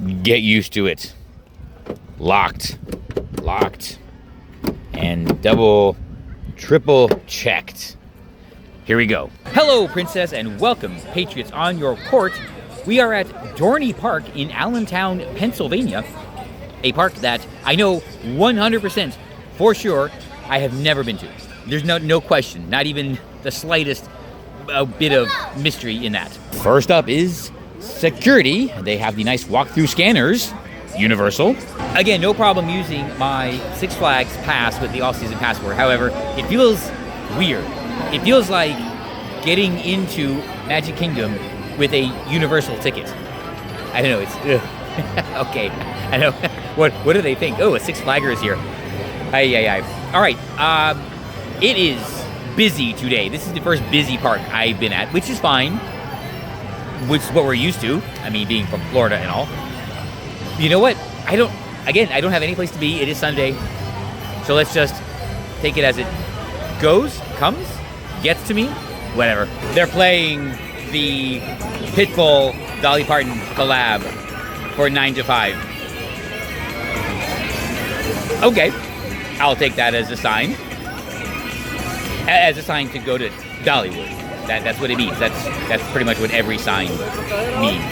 Get used to it. Locked, and double, triple checked. Here we go. Hello, Princess, and welcome, Patriots on your court. We are at Dorney Park in Allentown, Pennsylvania, a park that I know 100% for sure I have never been to. There's no question, not even the slightest bit of mystery in that. First up is security. They have the nice walk-through scanners, universal. Again, no problem using my Six Flags pass with the all-season passport. However, it feels weird. It feels like getting into Magic Kingdom with a universal ticket. I don't know, it's okay. I know. What do they think? Oh, a Six Flagger is here. Aye. All right. It is busy today. This is the first busy park I've been at, which is fine. Which is what we're used to. I mean, being from Florida and all. You know what? I don't have any place to be. It is Sunday. So let's just take it as it goes, comes, gets to me, whatever. They're playing the Pitbull Dolly Parton collab for 9 to 5. Okay. I'll take that as a sign. As a sign to go to Dollywood. That's what it means. That's pretty much what every sign means.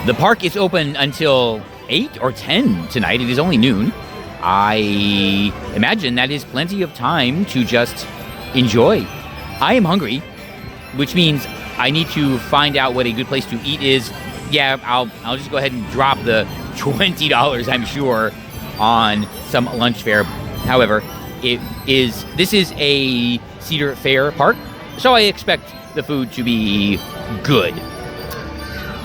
The park is open until 8 or 10 tonight. It is only noon. I imagine that is plenty of time to just enjoy. I am hungry, which means I need to find out what a good place to eat is. Yeah, I'll just go ahead and drop the $20, I'm sure, on some lunch fare. However, this is a Cedar Fair park, so I expect the food to be good.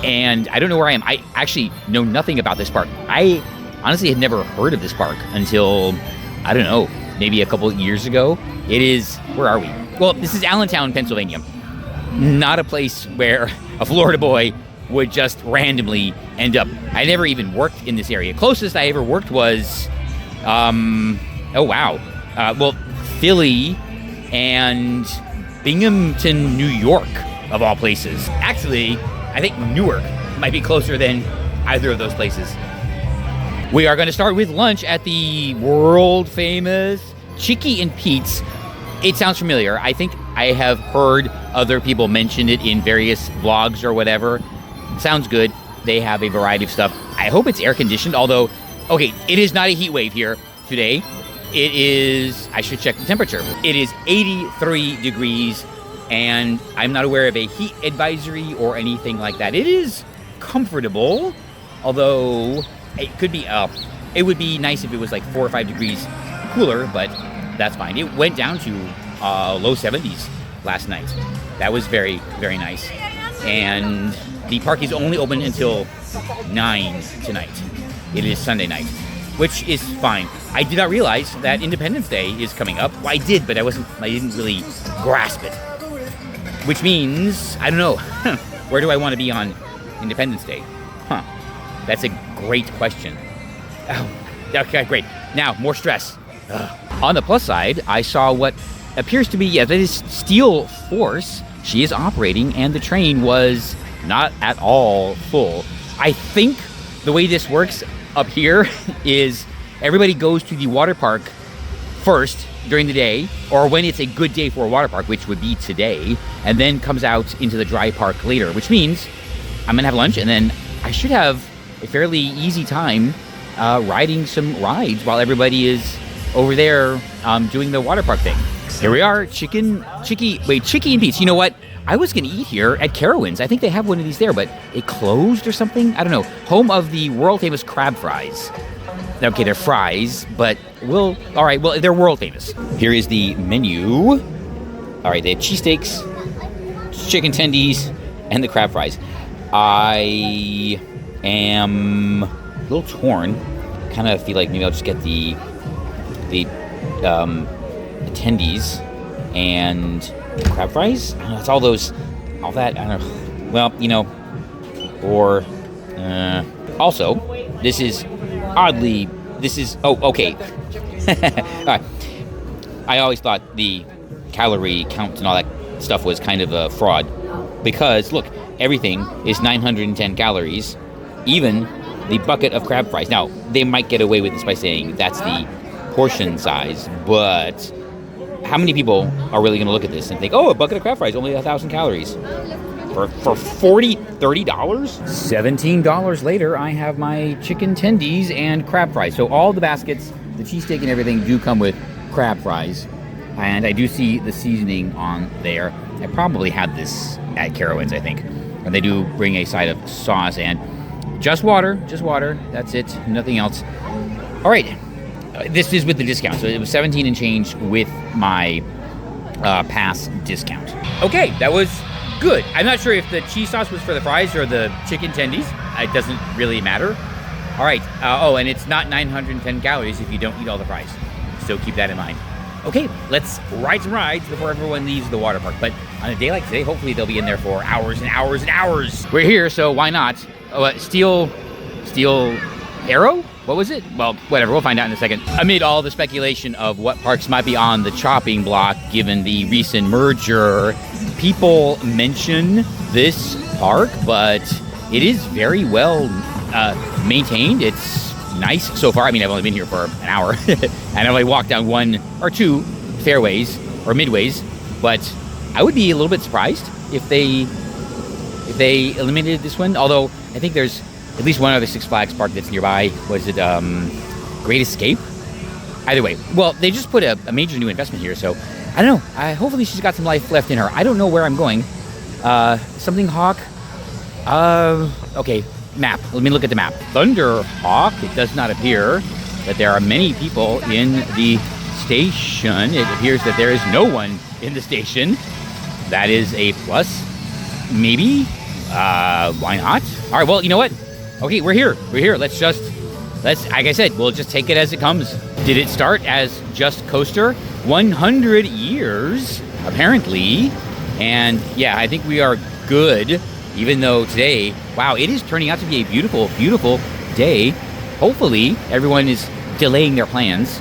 And I don't know where I am. I actually know nothing about this park. I honestly had never heard of this park until, I don't know, maybe a couple years ago. It is, where are we? Well, this is Allentown, Pennsylvania. Not a place where a Florida boy would just randomly end up. I never even worked in this area. Closest I ever worked was, Philly and Binghamton, New York, of all places. Actually, I think Newark might be closer than either of those places. We are going to start with lunch at the world-famous Chickie and Pete's. It sounds familiar. I think I have heard other people mention it in various vlogs or whatever. Sounds good. They have a variety of stuff. I hope it's air-conditioned, although, okay, it is not a heat wave here today. It is, I should check the temperature. It is 83 degrees, and I'm not aware of a heat advisory or anything like that. It is comfortable, although it could be, it would be nice if it was like 4 or 5 degrees cooler, but that's fine. It went down to low 70s last night. That was very, very nice. And the park is only open until 9 tonight. It is Sunday night, which is fine. I did not realize that Independence Day is coming up. Well, I did, but I didn't really grasp it. Which means, I don't know, where do I want to be on Independence Day? That's a great question. Oh, okay, great. Now, more stress. On the plus side, I saw what appears to be, that is Steel Force. She is operating, and the train was not at all full. I think the way this works up here is everybody goes to the water park first during the day, or when it's a good day for a water park, which would be today, and then comes out into the dry park later, which means I'm gonna have lunch, and then I should have a fairly easy time riding some rides while everybody is over there doing the water park thing. Here we are, Chickie and Pete's. You know what? I was gonna eat here at Carowinds. I think they have one of these there, but it closed or something? I don't know. Home of the world famous crab fries. Okay, they're fries, but they're world famous. Here is the menu. All right, they have cheesesteaks, chicken tendies, and the crab fries. I am a little torn. Kind of feel like maybe I'll just get the tendies and the crab fries. I don't know, it's all that. I don't know. Well, or also, this is oddly. Okay. All right. I always thought the calorie count and all that stuff was kind of a fraud, because look, everything is 910 calories, even the bucket of crab fries. Now, they might get away with this by saying that's the portion size, but how many people are really going to look at this and think, oh, a bucket of crab fries, only 1,000 calories? For $30? $17 later, I have my chicken tendies and crab fries. So all the baskets, the cheesesteak and everything do come with crab fries. And I do see the seasoning on there. I probably had this at Carowinds, I think. And they do bring a side of sauce and just water. That's it, nothing else. All right, this is with the discount. So it was 17 and change with my pass discount. Okay, that was good. I'm not sure if the cheese sauce was for the fries or the chicken tendies. It doesn't really matter. All right, oh, and it's not 910 calories if you don't eat all the fries. So keep that in mind. Okay, let's ride some rides before everyone leaves the water park. But on a day like today, hopefully they'll be in there for hours and hours and hours. We're here, so why not? Steel Arrow? What was it? Well, whatever, we'll find out in a second. Amid all the speculation of what parks might be on the chopping block given the recent merger, people mention this park, but it is very well maintained. It's nice so far. I mean, I've only been here for an hour and I've only walked down one or two fairways or midways, but I would be a little bit surprised if they eliminated this one. Although I think there's at least one other Six Flags park that's nearby. Was it Great Escape? Either way, well, they just put a major new investment here, so I don't know. Hopefully she's got some life left in her. I don't know where I'm going. Something Hawk. Okay. Map. Let me look at the map. Thunder Hawk. It does not appear that there are many people in the station. It appears that there is no one in the station. That is a plus. Maybe. Why not? All right. Well, you know what? Okay, we're here. Let's like I said, we'll just take it as it comes. Did it start as just coaster? 100 years, apparently. And yeah, I think we are good. Even though today, wow, it is turning out to be a beautiful, beautiful day. Hopefully, everyone is delaying their plans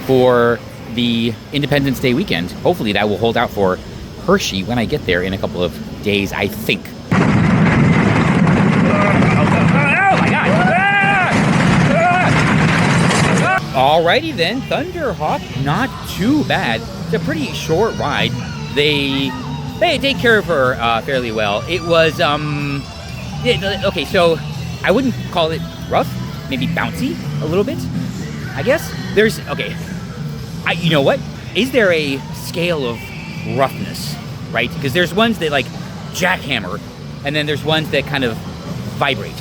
for the Independence Day weekend. Hopefully, that will hold out for Hershey when I get there in a couple of days, I think. Oh my God! Alrighty then, Thunderhawk, not too bad. It's a pretty short ride. They take care of her fairly well. It was, okay, so I wouldn't call it rough, maybe bouncy a little bit, I guess. You know what? Is there a scale of roughness, right? Because there's ones that like jackhammer, and then there's ones that kind of vibrate.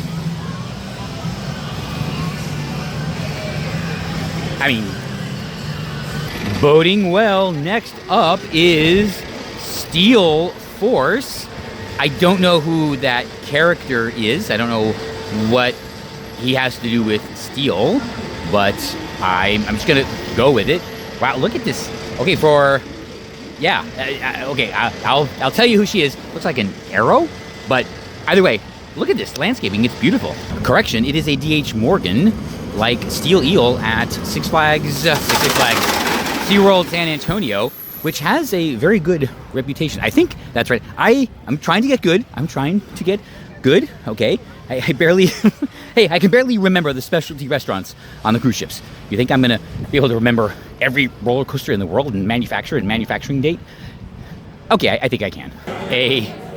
I mean, boding well. Next up is Steel Force. I don't know who that character is. I don't know what he has to do with steel, but I'm just gonna go with it. Wow, look at this. Okay, okay, I'll tell you who she is. Looks like an arrow, but either way, look at this landscaping. It's beautiful. Correction, it is a D.H. Morgan, like Steel Eel at Six Flags SeaWorld San Antonio, which has a very good reputation. I think that's right. I'm trying to get good. Okay. I barely, hey, I can barely remember the specialty restaurants on the cruise ships. You think I'm gonna be able to remember every roller coaster in the world and manufacturer and manufacturing date? Okay, I think I can.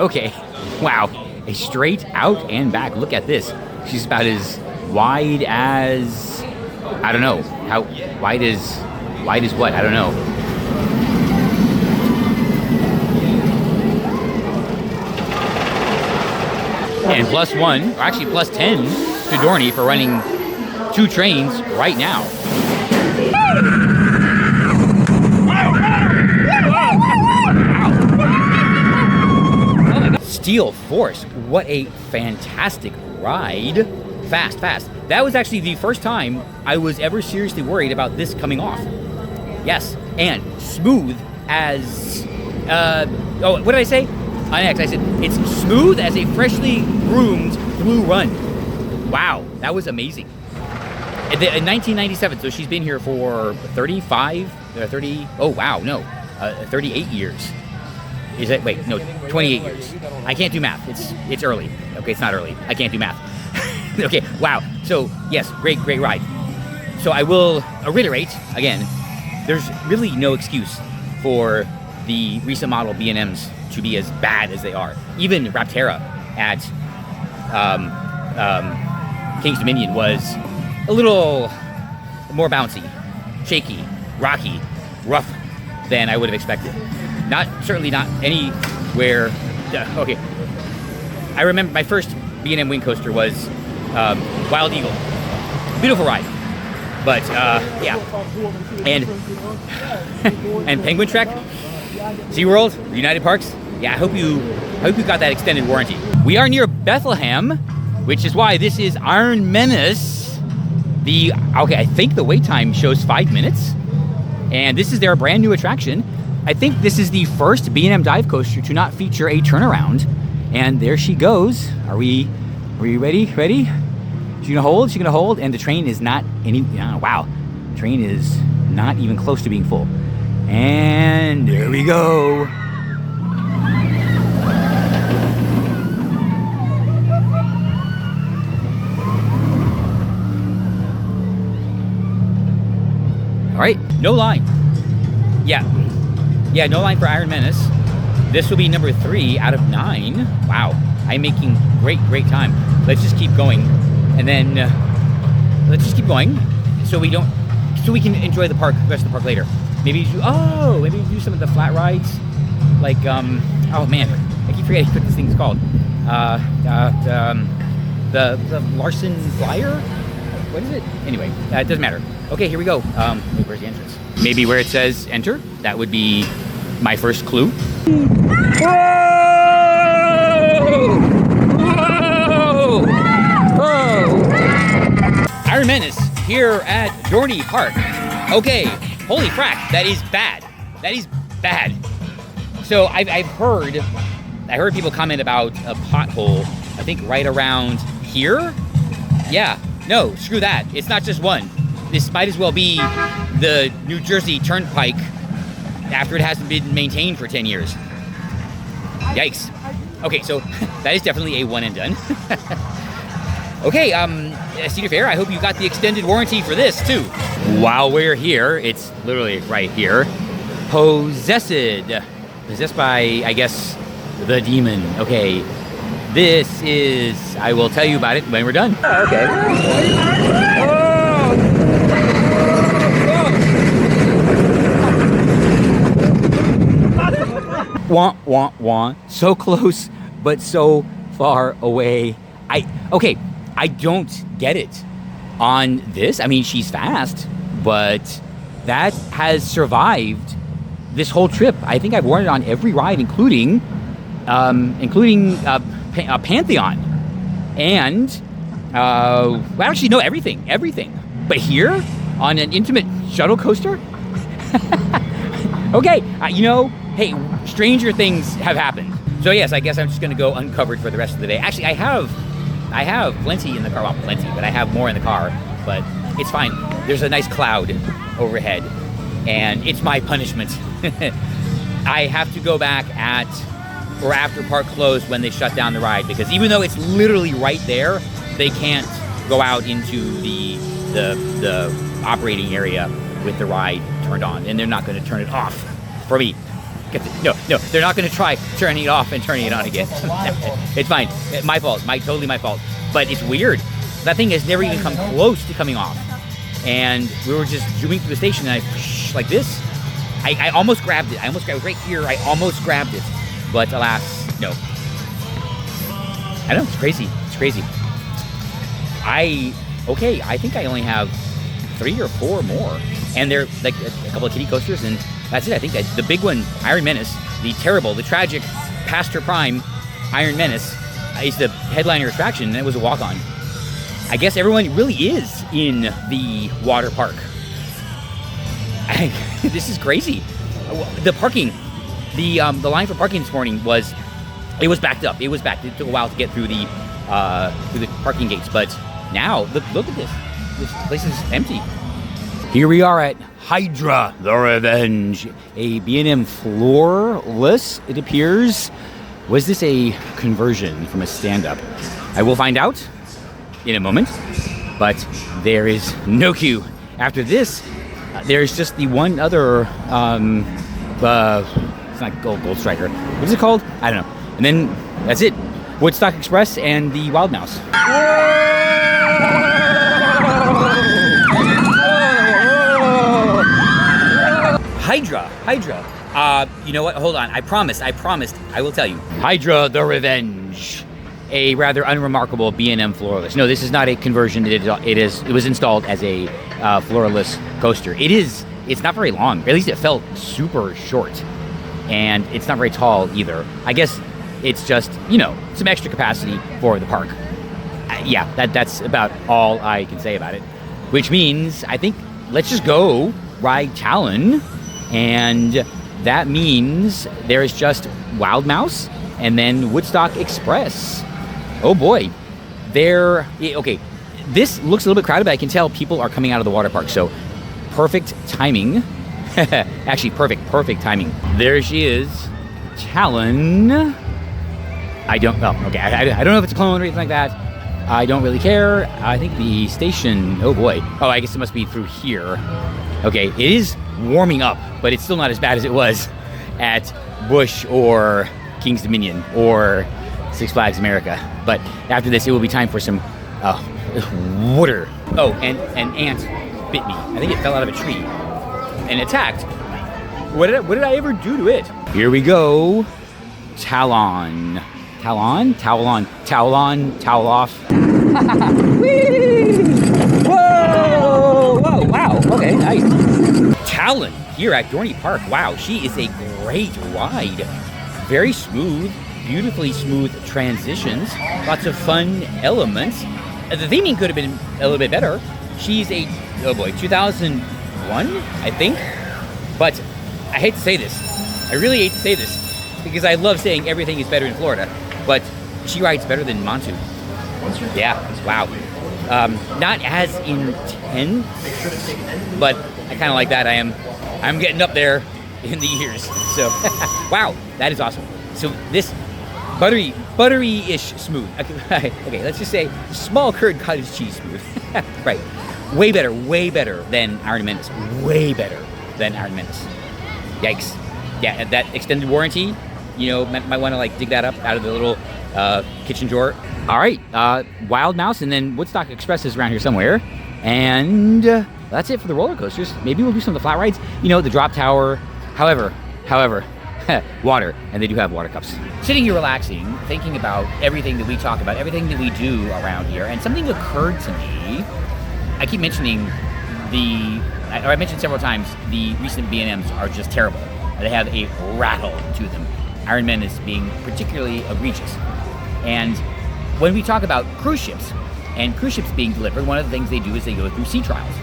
Okay, wow, a straight out and back. Look at this. She's about as wide as, I don't know. How wide is what? I don't know. And +1, or actually +10 to Dorney for running 2 trains right now. Steel Force, what a fantastic ride. Fast. That was actually the first time I was ever seriously worried about this coming off. Yes, and smooth as, what did I say? On X, I said, it's smooth as a freshly groomed blue run. Wow, that was amazing. In 1997, so she's been here for 38 years. Is that, wait, no, 28 years. I can't do math, it's early. Okay, it's not early, I can't do math. Okay, wow. So, yes, great ride. So I will reiterate, again, there's really no excuse for the recent model B&Ms to be as bad as they are. Even Raptera at King's Dominion was a little more bouncy, shaky, rocky, rough than I would have expected. Certainly not anywhere. Okay, I remember my first B&M wing coaster was Wild Eagle. Beautiful ride, but yeah. And Penguin Trek, SeaWorld, United Parks. Yeah, I hope you got that extended warranty. We are near Bethlehem, which is why this is Iron Menace. I think the wait time shows 5 minutes, and this is their brand new attraction. I think this is the first B&M dive coaster to not feature a turnaround, and there she goes. Are you ready? She's gonna hold, and the train is not wow. The train is not even close to being full. And there we go. All right, no line. Yeah, no line for Iron Menace. This will be number 3 out of 9. Wow, I'm making great time. Let's just keep going, and then let's just keep going, so we can enjoy the rest of the park later. Maybe do some of the flat rides, like oh man, I keep forgetting what this thing's called. The Larson Flyer. What is it? Anyway, it doesn't matter. Okay, here we go. Where's the entrance? Maybe where it says enter. That would be my first clue. Whoa! Iron Menace here at Dorney Park. Okay, holy frack, that is bad. So I've heard people comment about a pothole, I think right around here. Yeah, no, screw that. It's not just one. This might as well be the New Jersey Turnpike after it hasn't been maintained for 10 years. Yikes. Okay, so that is definitely a one and done. Okay, Cedar Fair, I hope you got the extended warranty for this too. While we're here, it's literally right here. Possessed by, I guess, the demon. Okay, this is, I will tell you about it when we're done. Oh, okay. Wah. So close, but so far away. I don't get it on this. I mean, she's fast, but that has survived this whole trip. I think I've worn it on every ride, including Pantheon. And, well, actually, no, everything. But here, on an intimate shuttle coaster? Okay, hey, stranger things have happened. So yes, I guess I'm just gonna go uncovered for the rest of the day. Actually, I have plenty in the car. Well, plenty, but I have more in the car. But it's fine. There's a nice cloud overhead, and it's my punishment. I have to go back after park closed when they shut down the ride, because even though it's literally right there, they can't go out into the operating area with the ride turned on, and they're not going to turn it off for me. No, they're not going to try turning it off and turning it on again. It's fine. My fault. Totally my fault. But it's weird. That thing has never even come close to coming off. And we were just zooming through the station, and like this. I almost grabbed it. I was right here. I almost grabbed it. But alas, no. I know, it's crazy. I think I only have 3 or 4 more. And they're like a couple of kiddie coasters, and that's it. I think that the big one, Iron Menace, the tragic, past her prime Iron Menace, is the headliner attraction, and it was a walk-on. I guess everyone really is in the water park. This is crazy. The parking, the line for parking this morning was backed up. It took a while to get through the parking gates, but now look at this. This place is empty. Here we are at Hydra, the Revenge, a B&M floorless, it appears. Was this a conversion from a stand-up? I will find out in a moment. But there is no queue. After this, there's just the one other, it's not Gold Striker. What is it called? I don't know. And then that's it. Woodstock Express and the Wild Mouse. Hydra. You know what? Hold on. I promised. I will tell you. Hydra the Revenge. A rather unremarkable B&M floorless. No, this is not a conversion. It was installed as a floorless coaster. It's not very long. At least it felt super short. And it's not very tall either. I guess it's just, some extra capacity for the park. Yeah, that's about all I can say about it. Which means, I think, let's just go ride Talon. And that means there's just Wild Mouse and then Woodstock Express. Oh boy. Okay, this looks a little bit crowded, but I can tell people are coming out of the water park, so perfect timing. Actually, perfect timing. There she is, Talon. I don't know if it's a clone or anything like that. I don't really care. I think the station, oh boy. Oh, I guess it must be through here. Okay, it is warming up, but it's still not as bad as it was at Busch or King's Dominion or Six Flags America. But after this, it will be time for some water. Oh, and an ant bit me. I think it fell out of a tree and attacked. What did I ever do to it? Here we go. Talon. Towel off. Whee! Whoa! Wow. Okay, nice. Talon here at Dorney Park. Wow, she is a great ride. Very smooth, beautifully smooth transitions. Lots of fun elements. The theming could have been a little bit better. She's a, 2001, I think. But I hate to say this. I really hate to say this because I love saying everything is better in Florida. But she rides better than Manta. Yeah, wow. Not as intense, but I kind of like that. I'm getting up there in the years. So, wow, that is awesome. So this buttery-ish smooth. Okay, let's just say small curd cottage cheese smooth. Right. Way better than Iron Menace. Way better than Iron Menace. Yikes. Yeah, that extended warranty, might want to dig that up out of the little kitchen drawer. All right, Wild Mouse and then Woodstock Express is around here somewhere. And that's it for the roller coasters. Maybe we'll do some of the flat rides. The drop tower. However, water, and they do have water cups. Sitting here relaxing, thinking about everything that we talk about, everything that we do around here, and something occurred to me. I keep mentioning I mentioned several times, the recent B&Ms are just terrible. They have a rattle to them. Iron Menace being particularly egregious. And when we talk about cruise ships, and cruise ships being delivered, one of the things they do is they go through sea trials,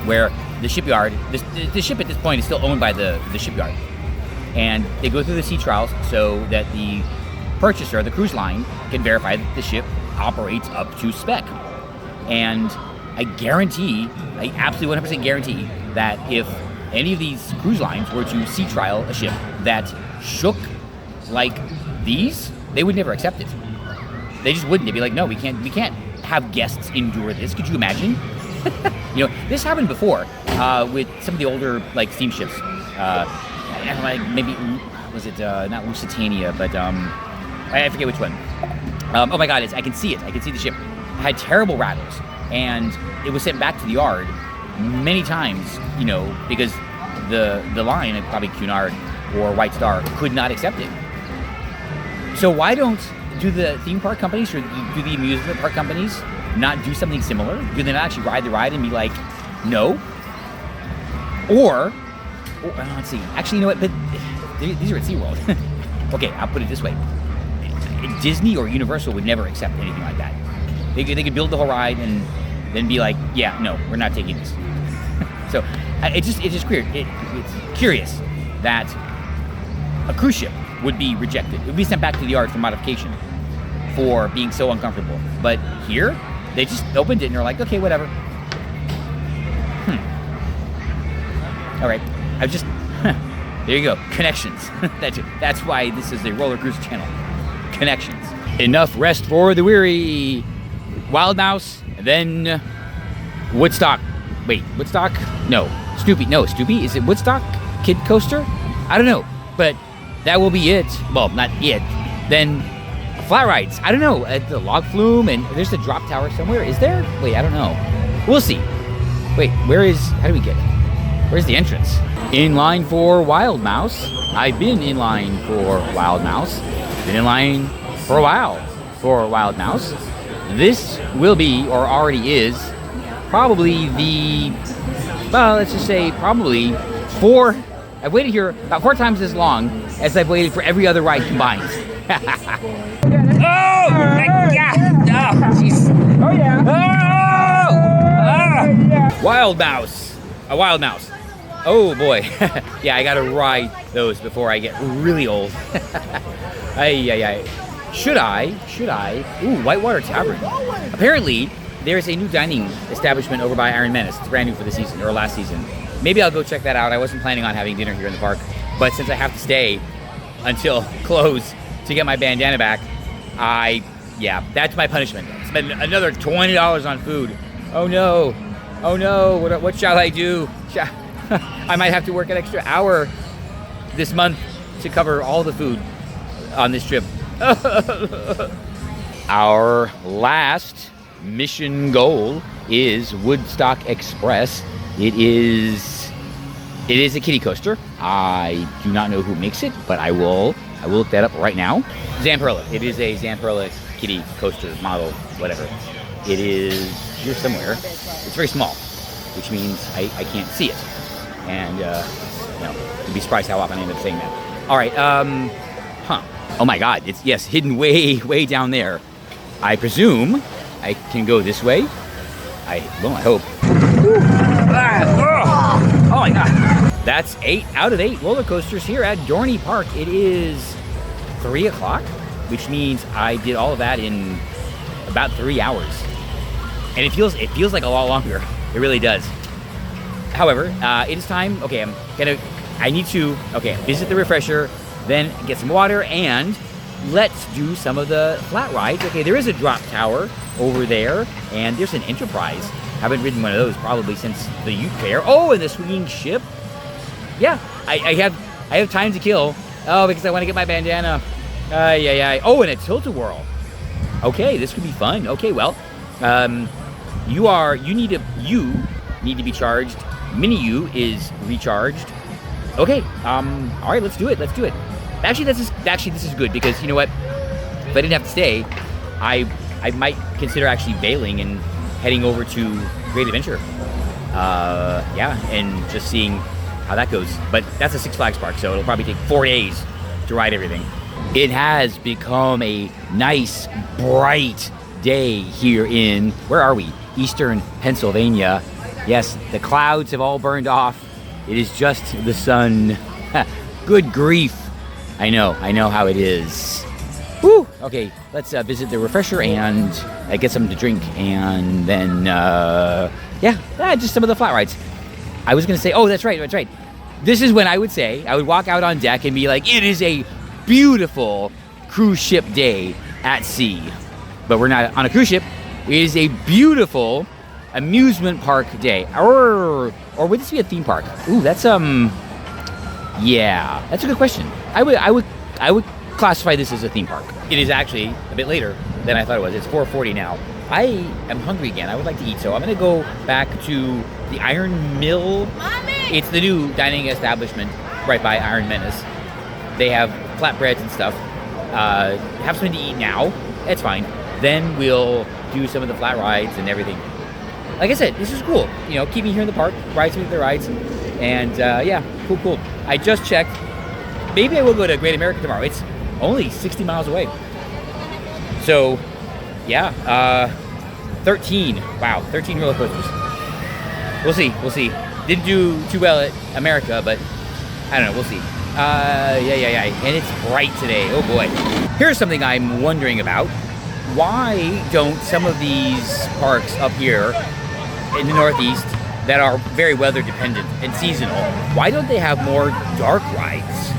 where the shipyard, the ship at this point is still owned by the shipyard. And they go through the sea trials so that the purchaser, the cruise line, can verify that the ship operates up to spec. And I absolutely 100% guarantee that if any of these cruise lines were to sea trial a ship that shook like these, they would never accept it. They just wouldn't. They'd be like, no, we can't have guests endure this. Could you imagine? This happened before with some of the older steamships. Maybe was it not Lusitania, but I forget which one. Oh my God, I can see it. I can see the ship. It had terrible rattles, and it was sent back to the yard many times. Because the line, probably Cunard or White Star, could not accept it. So why don't the theme park companies or do the amusement park companies not do something similar? Do they not actually ride the ride and be like, no? Or let's see. Actually, you know what? But these are at SeaWorld. Okay, I'll put it this way. Disney or Universal would never accept anything like that. They could build the whole ride and then be like, yeah, no, we're not taking this. So it's just weird. It's curious that a cruise ship would be rejected. It would be sent back to the yard for modification for being so uncomfortable. But here, they just opened it and they're like, okay, whatever. All right. There you go. Connections. That's why this is a roller cruise channel. Connections. Enough rest for the weary. Wild Mouse, and then Woodstock. Wait, Woodstock? No. Snoopy. No, Snoopy? Is it Woodstock? Kid Coaster? I don't know. But that will be it. Well, not it. Then flat rides. I don't know. The log flume, and there's a drop tower somewhere. Is there? Wait, I don't know. We'll see. Wait, how do we get? Where's the entrance? In line for Wild Mouse. I've been in line for Wild Mouse. Been in line for a while for Wild Mouse. This will be, or already is, probably let's just say probably I've waited here about 4 times as long as I've waited for every other ride combined. Oh my God! Oh, jeez. Oh yeah. Oh! Wild Mouse. A Wild Mouse. Oh boy. Yeah, I gotta ride those before I get really old. Should I? Ooh, Whitewater Tavern. Apparently, there's a new dining establishment over by Iron Menace. It's brand new for the season, or last season. Maybe I'll go check that out. I wasn't planning on having dinner here in the park, but since I have to stay until close to get my bandana back, that's my punishment. Spend another $20 on food. Oh no, what shall I do? I might have to work an extra hour this month to cover all the food on this trip. Our last mission goal is Woodstock Express. It is a kiddie coaster. I do not know who makes it, but I will look that up right now. Zamperla. It is a Zamperla kiddie coaster model, whatever. It is here somewhere. It's very small, which means I can't see it. And you'd be surprised how often I end up saying that. All right, oh my God, it's, yes, hidden way down there. I presume I can go this way. I hope. Oh my God. That's 8 out of 8 roller coasters here at Dorney Park. It is 3 o'clock, which means I did all of that in about 3 hours. And it feels like a lot longer. It really does. However, it is time. Okay, I need to visit the refresher, then get some water, and let's do some of the flat rides. Okay, there is a drop tower over there, and there's an Enterprise. Haven't ridden one of those probably since the youth fair. Oh, and the swinging ship. Yeah, I have time to kill. Oh, because I want to get my bandana. Oh, and a tilt-a-whirl. Okay, this could be fun. Okay, well, you need to be charged. Mini U is recharged. Okay, all right, let's do it. Actually, this is good because you know what? If I didn't have to stay, I might consider actually bailing and heading over to Great Adventure. And just seeing how that goes. But that's a Six Flags park, so it'll probably take 4 days to ride everything. It has become a nice, bright day here in, where are we? Eastern Pennsylvania. Yes, the clouds have all burned off. It is just the sun. Good grief. I know how it is. Woo! Okay, let's visit the refresher and get something to drink, and then just some of the flat rides. I was gonna say, oh, that's right. This is when I would walk out on deck and be like, it is a beautiful cruise ship day at sea. But we're not on a cruise ship. It is a beautiful amusement park day, or would this be a theme park? Ooh, that's that's a good question. I would classify this as a theme park. It is actually a bit later than I thought it was. It's 4:40 now. I am hungry again. I would like to eat, so I'm gonna go back to the Iron Mill. Mommy! It's the new dining establishment right by Iron Menace. They have flatbreads and stuff. Have something to eat now. It's fine. Then we'll do some of the flat rides and everything. Like I said, this is cool. Keep me here in the park, ride some of the rides, and cool. I just checked. Maybe I will go to Great America tomorrow. It's only 60 miles away. So, 13. Wow, 13 roller coasters. We'll see. Didn't do too well at America, but I don't know. We'll see. And it's bright today. Oh boy. Here's something I'm wondering about. Why don't some of these parks up here in the Northeast that are very weather dependent and seasonal, why don't they have more dark rides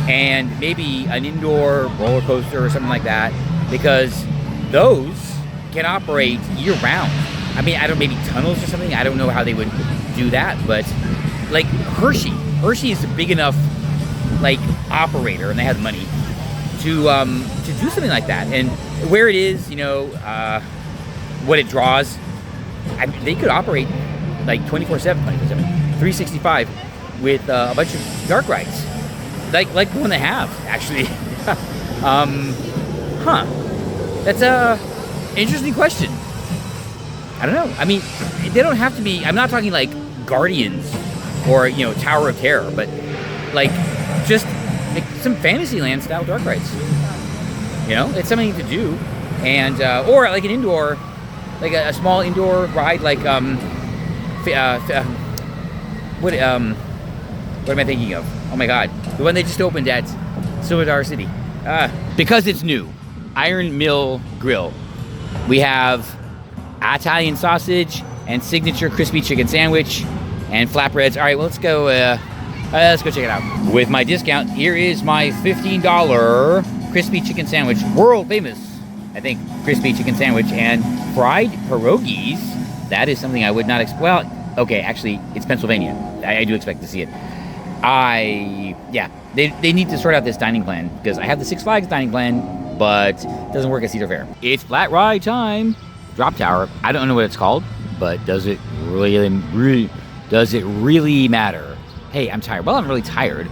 and maybe an indoor roller coaster or something like that? Because those can operate year-round. I mean, I don't, maybe tunnels or something. I don't know how they would do that, but like Hershey is a big enough like operator, and they have money to do something like that. And where it is, you know, what it draws, I mean, they could operate like 24/7, 365 with a bunch of dark rides, like the one they have actually. That's a interesting question. I don't know. I mean, they don't have to be. I'm not talking like Guardians or, you know, Tower of Terror, but like just like some Fantasyland style dark rides. You know, it's something to do, and or like an indoor, like a small indoor ride, like what am I thinking of? Oh my God, the one they just opened at Silver City. Because it's new, Iron Mill Grill. We have Italian sausage and signature crispy chicken sandwich and flatbreads. All right, well, let's go check it out. With my discount, here is my $15 crispy chicken sandwich, world famous, I think, crispy chicken sandwich, and fried pierogies. That is something I would not expect. Well, okay, actually, it's Pennsylvania. I do expect to see it. They need to sort out this dining plan, because I have the Six Flags dining plan, but it doesn't work at Cedar Fair. It's flat ride time. Drop tower. I don't know what it's called, but does it really matter? Hey, I'm tired. Well, I'm really tired.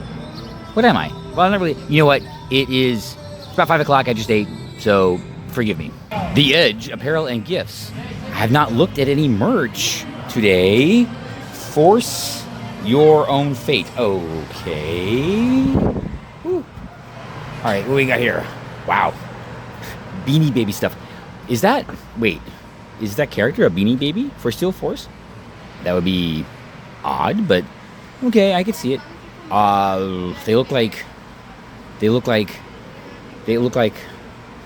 What am I? Well, I'm not really. You know what? It's about 5 o'clock. I just ate, so forgive me. The Edge apparel and gifts. I have not looked at any merch today. Force your own fate. Okay. Whew. All right, what we got here? Wow. Beanie Baby stuff. Is that character a Beanie Baby for Steel Force? That would be odd, but okay, I could see it. They look like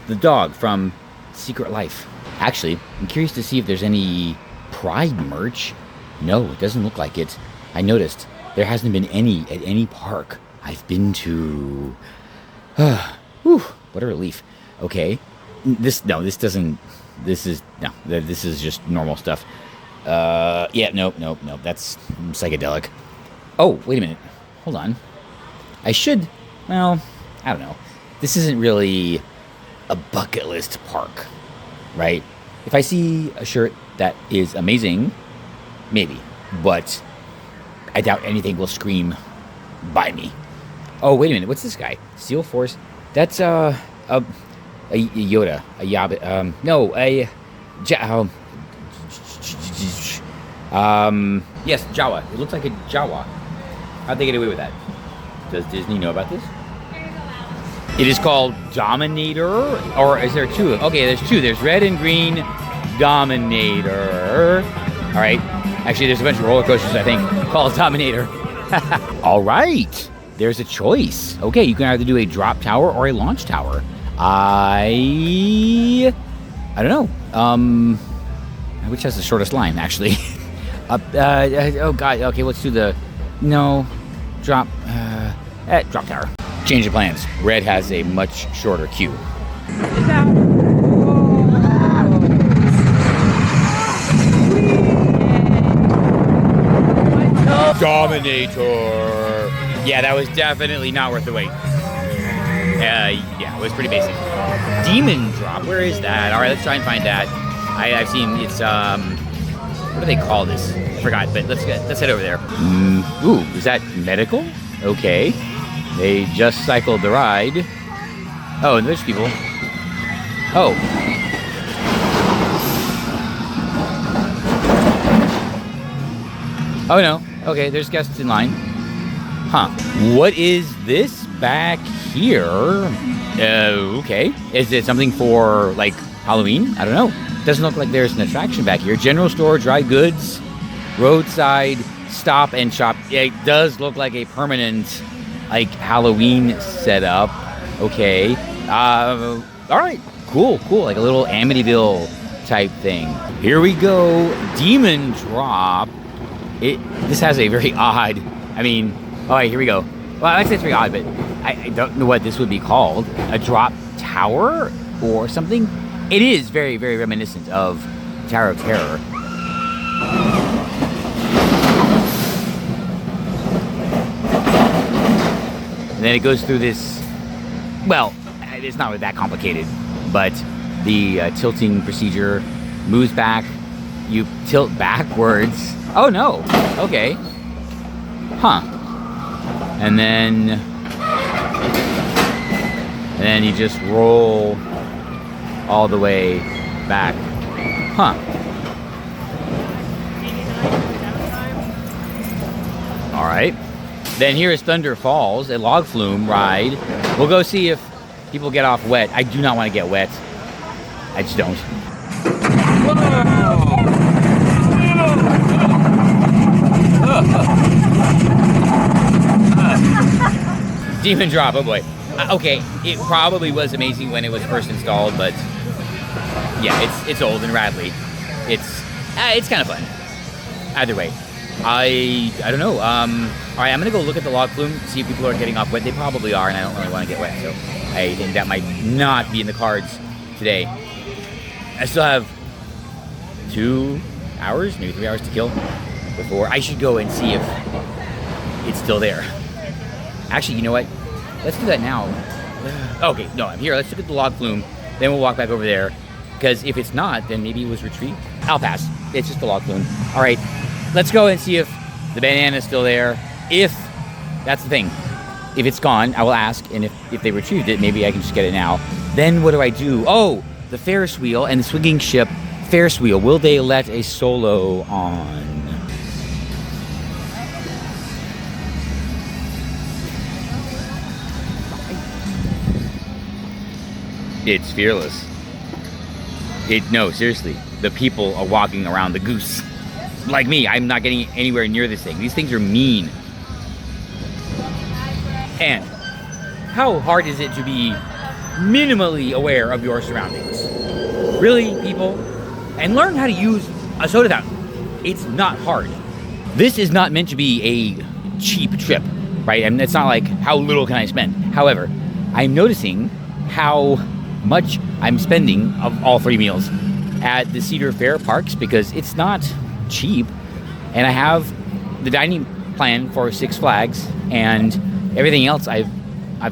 the dog from Secret Life. Actually, I'm curious to see if there's any Pride merch. No, it doesn't look like it. I noticed there hasn't been any at any park I've been to. Whew, what a relief. Okay. This is just normal stuff. Nope. That's psychedelic. Oh, wait a minute. Hold on. I don't know. This isn't really a bucket list park, right? If I see a shirt that is amazing, maybe. But I doubt anything will scream, buy me. Oh, wait a minute. What's this guy? Steel Force? That's a Yoda, a Yabbit, yes, Jawa. It looks like a Jawa. How'd they get away with that? Does Disney know about this? It is called Dominator, or is there two? Okay, there's two. There's red and green Dominator. All right. Actually, there's a bunch of roller coasters, I think, called Dominator. All right. There's a choice. Okay, you can either do a drop tower or a launch tower. I don't know. Which has the shortest line, actually? Oh God. Okay, let's do the drop tower. Change of plans. Red has a much shorter queue. Dominator. Yeah, that was definitely not worth the wait. Yeah, it was pretty basic. Demon drop, where is that? All right, let's try and find that. I've seen it's what do they call this? I forgot, but let's head over there. Ooh, is that medical? Okay, they just cycled the ride. Oh, and there's people. Oh. Oh no. Okay, there's guests in line. Huh. What is this back here? Okay. Is it something for, like, Halloween? I don't know. Doesn't look like there's an attraction back here. General store, dry goods, roadside, stop and shop. It does look like a permanent, like, Halloween setup. Okay. All right. Cool. Like a little Amityville type thing. Here we go. Demon drop. This has a very odd, all right, here we go. Well, I say it's very odd, but I don't know what this would be called. A drop tower or something? It is very, very reminiscent of Tower of Terror. And then it goes through this, well, it's not that complicated, but the tilting procedure moves back, you tilt backwards. Oh no, okay. Huh. And then you just roll all the way back. Huh. All right. Then here is Thunder Falls, a log flume ride. We'll go see if people get off wet. I do not want to get wet. I just don't. Demon drop, oh boy. Okay, it probably was amazing when it was first installed, but yeah, it's old and rattly. It's kind of fun. Either way, I don't know. All right, I'm gonna go look at the log flume, see if people are getting off wet. They probably are, and I don't really want to get wet, so I think that might not be in the cards today. I still have 2 hours, maybe 3 hours to kill before I should go and see if it's still there. Actually, you know what? Let's do that now. Okay, no, I'm here. Let's look at the log flume. Then we'll walk back over there. Because if it's not, then maybe it was retrieved. I'll pass. It's just the log flume. All right, let's go and see if the bandana is still there. If, that's the thing. If it's gone, I will ask. And if they retrieved it, maybe I can just get it now. Then what do I do? Oh, the Ferris wheel and the swinging ship Ferris wheel. Will they let a solo on? It's fearless. No, seriously. The people are walking around the goose. Like me, I'm not getting anywhere near this thing. These things are mean. And how hard is it to be minimally aware of your surroundings? Really, people? And learn how to use a soda fountain. It's not hard. This is not meant to be a cheap trip, right? I mean, it's not like, how little can I spend? However, I'm noticing how much I'm spending of all 3 meals at the Cedar Fair parks because it's not cheap. And I have the dining plan for Six Flags and everything else I've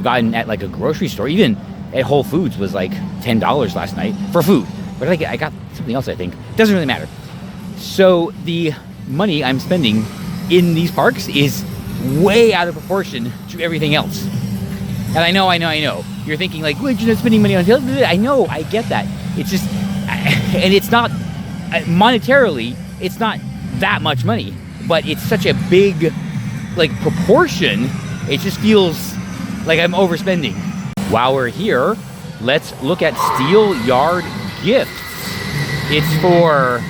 gotten at like a grocery store. Even at Whole Foods was like $10 last night for food. But I got something else, I think. Doesn't really matter. So the money I'm spending in these parks is way out of proportion to everything else. And I know. You're thinking like, well, you're not spending money on hotels. I know, I get that. It's just, and it's not, monetarily, it's not that much money. But it's such a big, like, proportion, it just feels like I'm overspending. While we're here, let's look at Steel Yard Gifts. It's for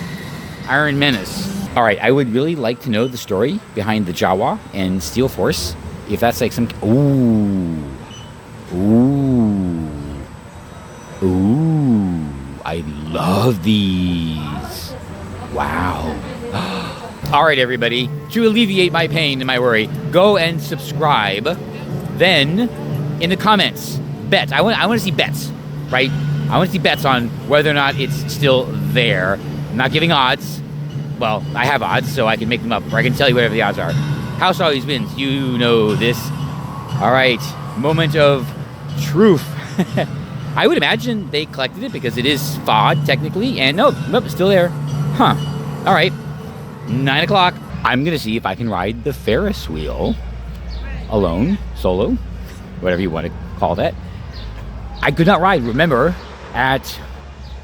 Iron Menace. All right, I would really like to know the story behind the Jawa and Steel Force. If that's like some, ooh, I love these. Wow. All right, everybody, to alleviate my pain and my worry, go and subscribe. Then, in the comments, bets. I want to see bets, right? I want to see bets on whether or not it's still there. I'm not giving odds. Well, I have odds, so I can make them up, or I can tell you whatever the odds are. House always wins. You know this. All right, moment of truth. I would imagine they collected it because it is FOD, technically. And nope, it's still there. Huh. All right. 9 o'clock. I'm going to see if I can ride the Ferris wheel alone, solo, whatever you want to call that. I could not ride, remember, at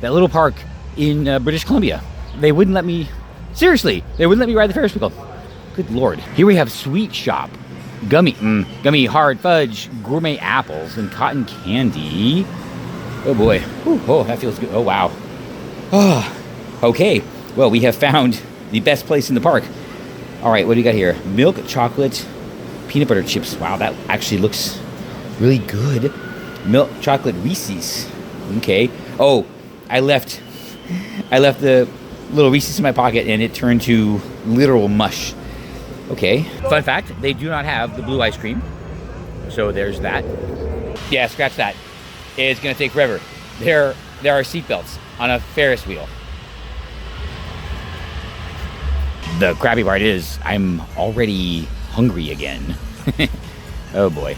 that little park in British Columbia. They wouldn't let me, seriously, they wouldn't let me ride the Ferris wheel. Good Lord. Here we have Sweet Shop. Gummy hard fudge, gourmet apples, and cotton candy. Oh boy. Whew, oh, that feels good. Oh, wow. Oh, okay. Well, we have found the best place in the park. All right, what do we got here? Milk chocolate peanut butter chips. Wow, that actually looks really good. Milk chocolate Reese's. Okay. Oh, I left the little Reese's in my pocket and it turned to literal mush. Okay. Fun fact, they do not have the blue ice cream. So there's that. Yeah, scratch that. It's going to take forever. There there are seatbelts on a Ferris wheel. The crappy part is I'm already hungry again. Oh boy.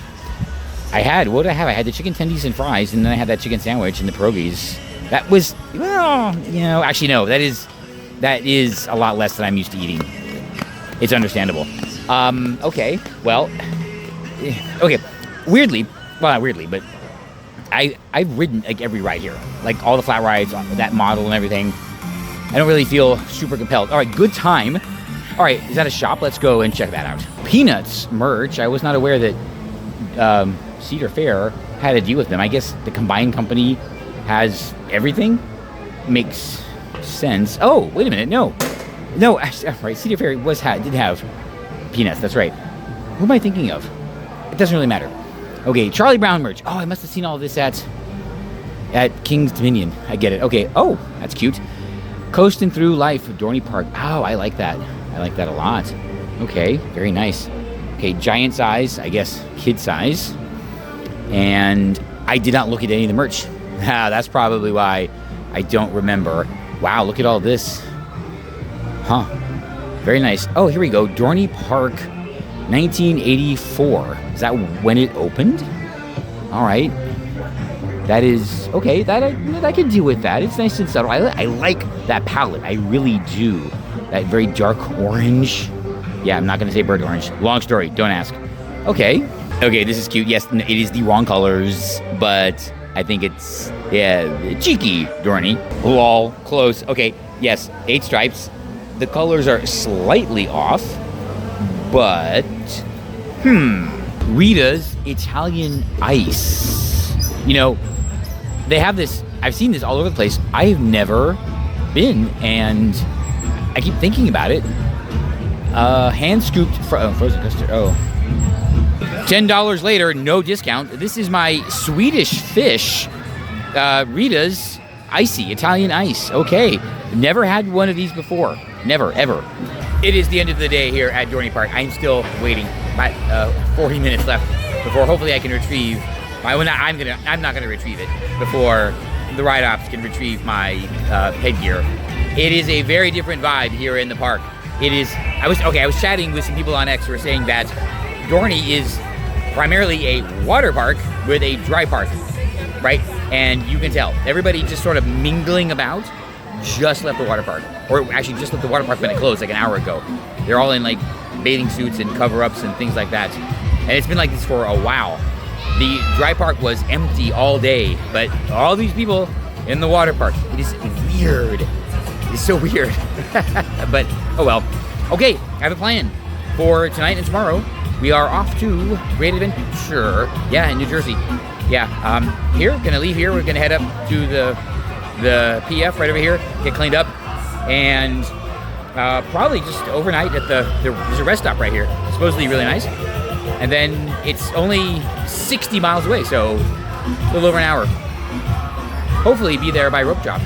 What did I have? I had the chicken tendies and fries, and then I had that chicken sandwich and the pierogies. That was, well, actually no, that is a lot less than I'm used to eating. It's understandable. Okay, well, okay. Weirdly, well, not weirdly, but I've ridden like every ride here, like all the flat rides, that model and everything. I don't really feel super compelled. All right, good time. All right, is that a shop? Let's go and check that out. Peanuts merch. I was not aware that Cedar Fair had a deal with them. I guess the combined company has everything. Makes sense. Oh, wait a minute. No, actually, right. Cedar Fair did have Peanuts. That's right. Who am I thinking of? It doesn't really matter. Okay, Charlie Brown merch. Oh, I must have seen all this at King's Dominion. I get it. Okay. Oh, that's cute. Coasting Through Life of Dorney Park. Oh, I like that. I like that a lot. Okay, very nice. Okay, giant size, I guess kid size. And I did not look at any of the merch. That's probably why I don't remember. Wow, look at all this. Huh. Very nice. Oh, here we go. Dorney Park, 1984. Is that when it opened? All right. That is, okay, that I can deal with that. It's nice and subtle. I like that palette. I really do. That very dark orange. Yeah, I'm not going to say burnt orange. Long story. Don't ask. Okay. Okay, this is cute. Yes, it is the wrong colors, but I think it's, yeah, cheeky, Dorney. Lol, close. Okay, yes, 8 stripes. The colors are slightly off, but, Rita's Italian Ice. They have this, I've seen this all over the place. I've never been, and I keep thinking about it. Hand-scooped frozen custard. Oh. $10 later, no discount. This is my Swedish fish, Rita's Icy, Italian Ice. Okay. Never had one of these before. Never, ever. It is the end of the day here at Dorney Park. I'm still waiting. About 40 minutes left before hopefully I can retrieve. I'm not gonna retrieve it before the ride ops can retrieve my headgear. It is a very different vibe here in the park. It is. I was chatting with some people on X who were saying that Dorney is primarily a water park with a dry park, right? And you can tell everybody just sort of mingling about. Just left the water park, or actually just left the water park when it closed like an hour ago. They're all in like bathing suits and cover-ups and things like that. And it's been like this for a while. The dry park was empty all day, but all these people in the water park. It is weird. It's so weird. But, oh well. Okay, I have a plan for tonight and tomorrow. We are off to Great Adventure. Yeah, in New Jersey. Yeah, gonna leave here. We're gonna head up to the PF right over here, get cleaned up, and probably just overnight at there's a rest stop right here. Supposedly really nice. And then it's only 60 miles away, so a little over an hour. Hopefully be there by rope drop.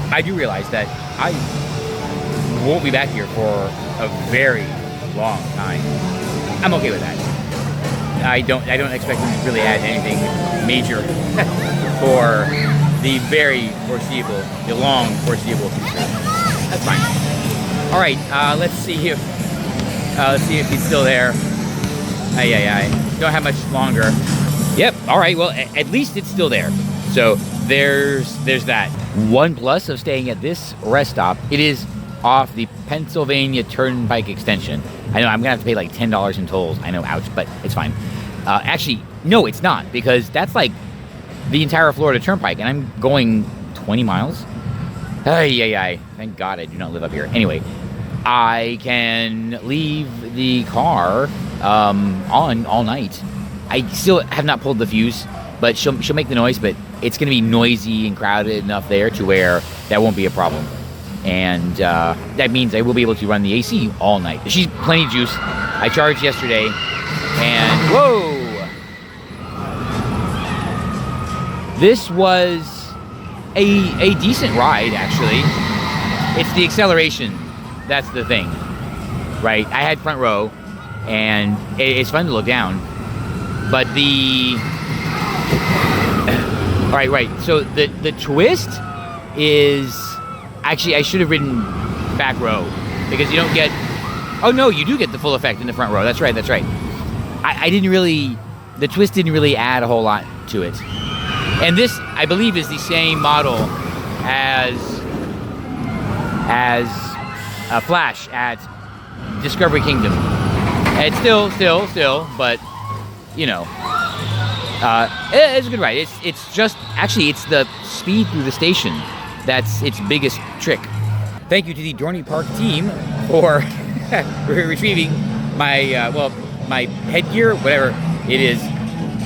I do realize that I won't be back here for a very long time. I'm okay with that. I don't expect them to really add anything major for the very foreseeable, the long foreseeable future. That's fine. All right, let's see if he's still there. Don't have much longer. Yep. All right. Well, at least it's still there. So there's that. One plus of staying at this rest stop, it is off the Pennsylvania Turnpike extension. I know I'm gonna have to pay like $10 in tolls. I know, ouch, but it's fine. Actually, no, it's not, because that's like the entire Florida Turnpike, and I'm going 20 miles. Thank God I do not live up here. Anyway, I can leave the car on all night I still have not pulled the fuse, but she'll make the noise, but it's going to be noisy and crowded enough there to where that won't be a problem. And that means I will be able to run the AC all night. She's plenty of juice. I charged yesterday, and whoa! This was a decent ride, actually. It's the acceleration. That's the thing, right? I had front row, and it's fun to look down. But right. So the twist is, actually, I should have ridden back row, because you don't get, oh no, you do get the full effect in the front row. That's right. I didn't really, the twist didn't really add a whole lot to it. And this, I believe, is the same model as a Flash at Discovery Kingdom. It's still, but you know, it's a good ride. It's just, actually, it's the speed through the station that's its biggest trick. Thank you to the Dorney Park team for retrieving my my headgear, whatever it is.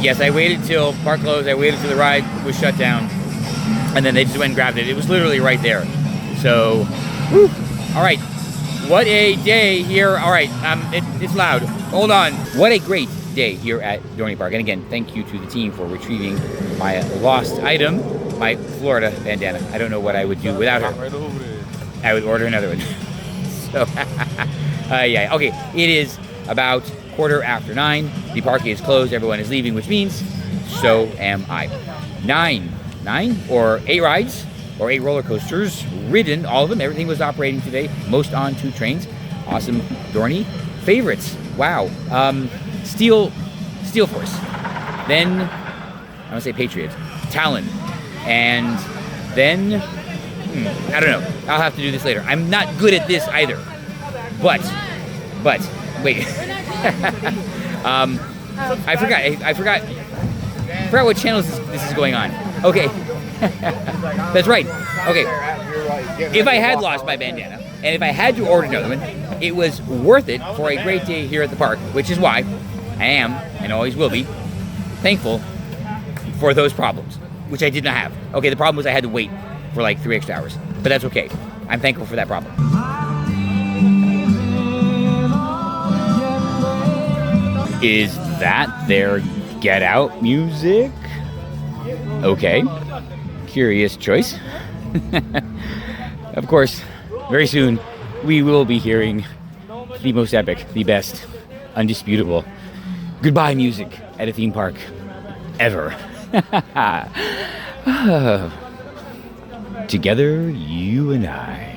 Yes, I waited till park closed. I waited till the ride was shut down, and then they just went and grabbed it. It was literally right there. So, whew. All right, what a day here. All right, it's loud. Hold on. What a great day here at Dorney Park. And again, thank you to the team for retrieving my lost item, my Florida bandana. I don't know what I would do without her. I would order another one. So, yeah. Okay, it is about 9:15. The park is closed. Everyone is leaving, which means so am I. 9 or 8 rides or 8 roller coasters ridden, all of them. Everything was operating today. Most on 2 trains. Awesome Dorney favorites. Wow. Steel Force. Then I want to say Patriot, Talon, and then I don't know. I'll have to do this later. I'm not good at this either. But wait. I forgot what channel this is going on. Okay. That's right. Okay. If I had lost my bandana, and if I had to order another one, it was worth it for a great day here at the park, which is why I am, and always will be, thankful for those problems, which I did not have. Okay, the problem was I had to wait for like 3 extra hours, but that's okay. I'm thankful for that problem. Is that their Get Out music? Okay. Curious choice. Of course, very soon we will be hearing the most epic, the best, undisputable goodbye music at a theme park ever. Together, you and I.